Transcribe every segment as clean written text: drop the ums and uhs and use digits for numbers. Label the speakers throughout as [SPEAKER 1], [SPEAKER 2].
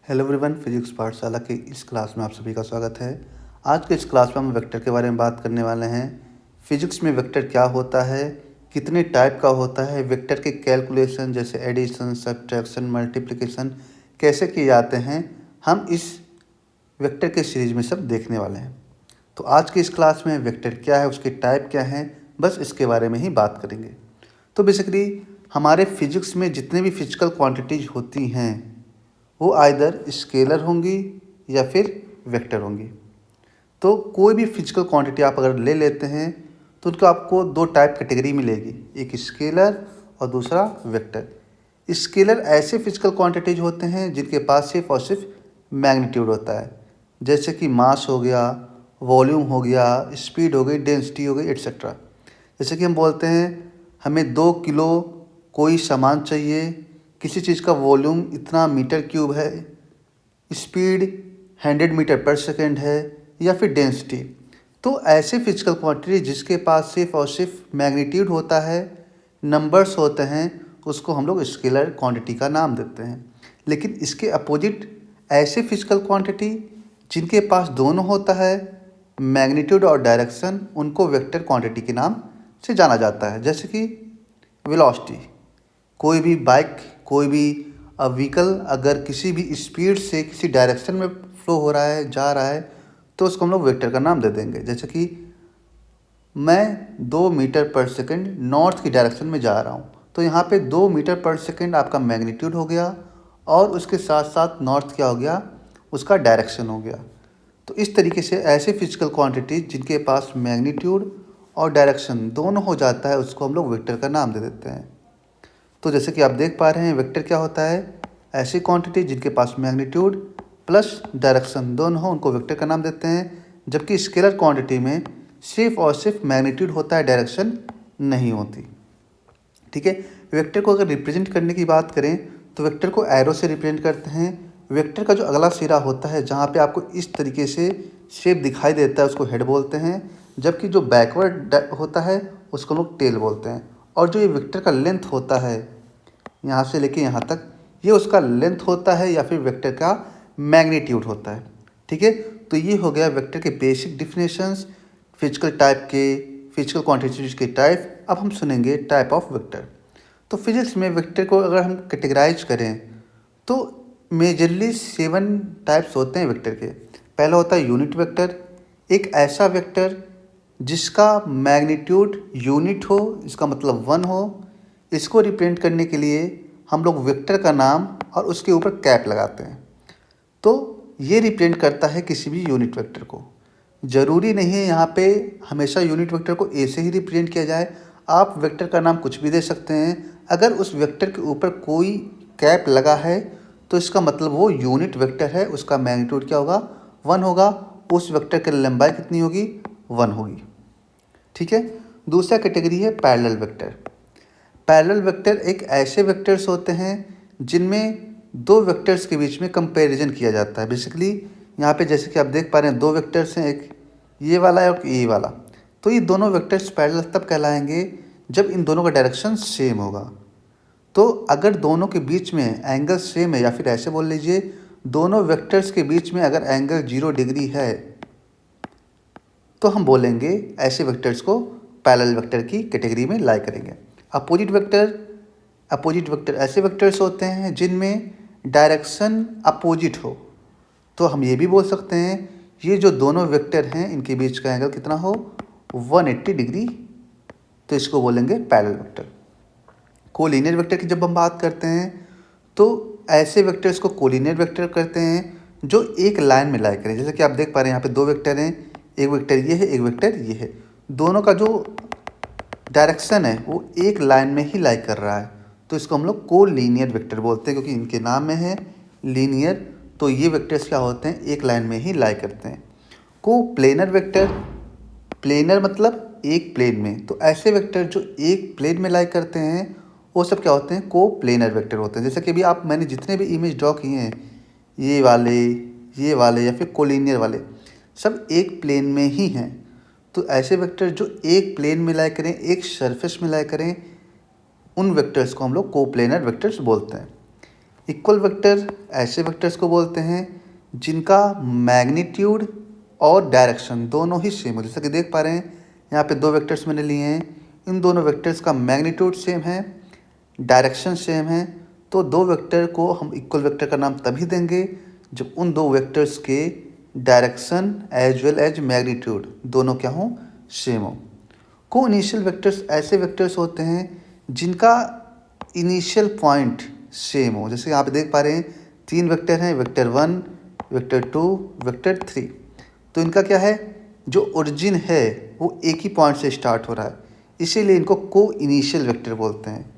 [SPEAKER 1] Hello everyone, physics पाठशाला की इस क्लास में आप सभी का स्वागत है। आज के इस क्लास में हम वेक्टर के बारे में बात करने वाले हैं। फिजिक्स में वेक्टर क्या होता है, कितने टाइप का होता है, वेक्टर के कैलकुलेशन जैसे एडिशन, सब्ट्रैक्शन, मल्टीप्लिकेशन कैसे किए जाते हैं, हम इस वेक्टर के सीरीज में सब देखने वाले हैं। तो आज की इस क्लास में वेक्टर क्या है, उसके टाइप क्या हैं, बस इसके बारे में ही बात करेंगे। तो बेसिकली हमारे फिजिक्स में जितने भी फिजिकल क्वांटिटीज होती हैं वो आइदर स्केलर होंगी या फिर वेक्टर होंगी। तो कोई भी फिजिकल क्वांटिटी आप अगर ले लेते हैं तो उनको आपको दो टाइप कैटेगरी मिलेगी, एक स्केलर और दूसरा वेक्टर। स्केलर ऐसे फिजिकल क्वांटिटीज होते हैं जिनके पास सिर्फ और सिर्फ मैग्नीट्यूड होता है, जैसे कि मास हो गया, वॉल्यूम हो गया, स्पीड हो गई, डेंसिटी हो गई, एट्सेट्रा। जैसे कि हम बोलते हैं हमें 2 किलो कोई सामान चाहिए, किसी चीज़ का वॉल्यूम इतना मीटर क्यूब है, स्पीड 100 मीटर पर सेकेंड है, या फिर डेंसिटी। तो ऐसे फिजिकल क्वांटिटी जिसके पास सिर्फ और सिर्फ मैग्नीट्यूड होता है, नंबर्स होते हैं, उसको हम लोग स्केलर क्वांटिटी का नाम देते हैं। लेकिन इसके अपोजिट ऐसे फिजिकल क्वांटिटी जिनके पास दोनों होता है, मैग्नीट्यूड और डायरेक्शन, उनको वेक्टर क्वांटिटी के नाम से जाना जाता है। जैसे कि वेलोसिटी, कोई भी बाइक, कोई भी व्हीकल अगर किसी भी स्पीड से किसी डायरेक्शन में फ्लो हो रहा है, जा रहा है, तो उसको हम लोग वेक्टर का नाम दे देंगे। जैसे कि मैं 2 मीटर पर सेकंड नॉर्थ की डायरेक्शन में जा रहा हूँ, तो यहाँ पे 2 मीटर पर सेकंड आपका मैग्नीट्यूड हो गया और उसके साथ साथ नॉर्थ क्या हो गया, उसका डायरेक्शन हो गया। तो इस तरीके से ऐसे फिजिकल क्वांटिटी जिनके पास मैग्नीट्यूड और डायरेक्शन दोनों हो जाता है, उसको हम लोग वेक्टर का नाम दे देते हैं। तो जैसे कि आप देख पा रहे हैं, वेक्टर क्या होता है, ऐसी क्वांटिटी जिनके पास मैग्नीट्यूड प्लस डायरेक्शन दोनों हो, उनको वेक्टर का नाम देते हैं। जबकि स्केलर क्वांटिटी में सिर्फ और सिर्फ मैग्नीट्यूड होता है, डायरेक्शन नहीं होती। ठीक है। वेक्टर को अगर रिप्रेजेंट करने की बात करें तो वेक्टर को एरो से रिप्रेजेंट करते हैं। वेक्टर का जो अगला सिरा होता है, जहाँ पे आपको इस तरीके से शेप दिखाई देता है, उसको हेड बोलते हैं। जबकि जो बैकवर्ड होता है उसको लोग टेल बोलते हैं। और जो ये वेक्टर का लेंथ होता है, यहाँ से लेके यहाँ तक, ये उसका लेंथ होता है या फिर वेक्टर का मैग्नीट्यूड होता है। ठीक है। तो ये हो गया वेक्टर के बेसिक डिफिनेशंस, फिजिकल टाइप के, फिजिकल क्वांटिटीज के टाइप। अब हम सुनेंगे टाइप ऑफ वेक्टर। तो फिजिक्स में वेक्टर को अगर हम कैटेगराइज करें तो मेजरली 7 टाइप्स होते हैं वेक्टर के। पहला होता है यूनिट वेक्टर, एक ऐसा वेक्टर जिसका मैग्नीट्यूड यूनिट हो, इसका मतलब 1 हो। इसको रिप्रेजेंट करने के लिए हम लोग वेक्टर का नाम और उसके ऊपर कैप लगाते हैं, तो ये रिप्रेजेंट करता है किसी भी यूनिट वेक्टर को। ज़रूरी नहीं है यहाँ पे हमेशा यूनिट वेक्टर को ए से ही रिप्रेजेंट किया जाए, आप वेक्टर का नाम कुछ भी दे सकते हैं। अगर उस वेक्टर के ऊपर कोई कैप लगा है तो इसका मतलब वो यूनिट वेक्टर है, उसका मैग्नीट्यूड क्या होगा, 1 होगा, उस वेक्टर की लंबाई कितनी होगी, 1 होगी। ठीक है। दूसरा कैटेगरी है पैरेलल वेक्टर। पैरेलल वेक्टर एक ऐसे वेक्टर्स होते हैं जिनमें दो वेक्टर्स के बीच में कंपैरिजन किया जाता है। बेसिकली यहाँ पे जैसे कि आप देख पा रहे हैं, दो वेक्टर्स हैं, एक ये वाला है और ये वाला। तो ये दोनों वेक्टर्स पैरेलल तब कहलाएंगे जब इन दोनों का डायरेक्शन सेम होगा। तो अगर दोनों के बीच में एंगल सेम है, या फिर ऐसे बोल लीजिए, दोनों वेक्टर्स के बीच में अगर एंगल 0 डिग्री है, तो हम बोलेंगे ऐसे वेक्टर्स को पैरेलल वेक्टर की कैटेगरी में लाई करेंगे। अपोजिट वेक्टर ऐसे वेक्टर्स होते हैं जिनमें डायरेक्शन अपोजिट हो। तो हम ये भी बोल सकते हैं ये जो दोनों वेक्टर हैं इनके बीच का एंगल कितना हो, 180 डिग्री, तो इसको बोलेंगे पैरेलल वेक्टर। कोलिनियर वेक्टर की जब हम बात करते हैं तो ऐसे वेक्टर्स को कोलिनियर वेक्टर करते हैं जो एक लाइन में लाई करें। जैसे कि आप देख पा रहे हैं यहाँ पे दो वेक्टर हैं, एक वेक्टर ये है, एक वेक्टर ये है, दोनों का जो डायरेक्शन है वो एक लाइन में ही लाई कर रहा है, तो इसको हम लोग कोलिनियर वेक्टर बोलते हैं, क्योंकि इनके नाम में है लीनियर। तो ये वेक्टर्स क्या होते हैं, एक लाइन में ही लाई करते हैं। को प्लेनर वेक्टर, प्लेनर मतलब एक प्लेन में, तो ऐसे वेक्टर जो एक प्लेन में लाई करते हैं वो सब क्या होते हैं, को प्लेनर वेक्टर होते हैं। जैसे कि अभी मैंने जितने भी इमेज ड्रॉ किए हैं, ये वाले या फिर कोलिनियर वाले, सब एक प्लेन में ही हैं। तो ऐसे वेक्टर जो एक प्लेन में लाई करें, एक सरफेस में लाई करें, उन वेक्टर्स को हम लोग कोप्लेनर वेक्टर्स बोलते हैं। इक्वल वेक्टर ऐसे वेक्टर्स को बोलते हैं जिनका मैग्नीट्यूड और डायरेक्शन दोनों ही सेम हो। जैसा कि देख पा रहे हैं यहाँ पे दो वेक्टर्स मैंने लिए हैं, इन दोनों वेक्टर्स का मैग्नीट्यूड सेम है, डायरेक्शन सेम है, तो दो वेक्टर को हम इक्वल वेक्टर का नाम तभी देंगे जब उन दो वेक्टर्स के direction as well as magnitude दोनों क्या हों, सेम हो। को इनिशियल वेक्टर्स ऐसे वेक्टर्स होते हैं जिनका इनिशियल पॉइंट सेम हो। जैसे यहाँ पे देख पा रहे हैं तीन वेक्टर हैं, वेक्टर 1, वेक्टर 2, वेक्टर 3। तो इनका क्या है, जो ओरिजिन है वो एक ही पॉइंट से स्टार्ट हो रहा है, इसीलिए इनको को इनिशियल वेक्टर बोलते हैं।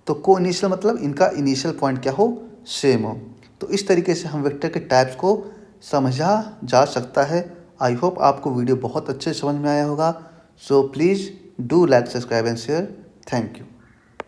[SPEAKER 1] तो को इनिशियल मतलब इनका इनिशियल पॉइंट क्या हो, सेम हो। तो इस तरीके से हम वेक्टर के टाइप्स को समझा जा सकता है। आई होप आपको वीडियो बहुत अच्छे समझ में आया होगा। So please do like, subscribe and share. Thank you.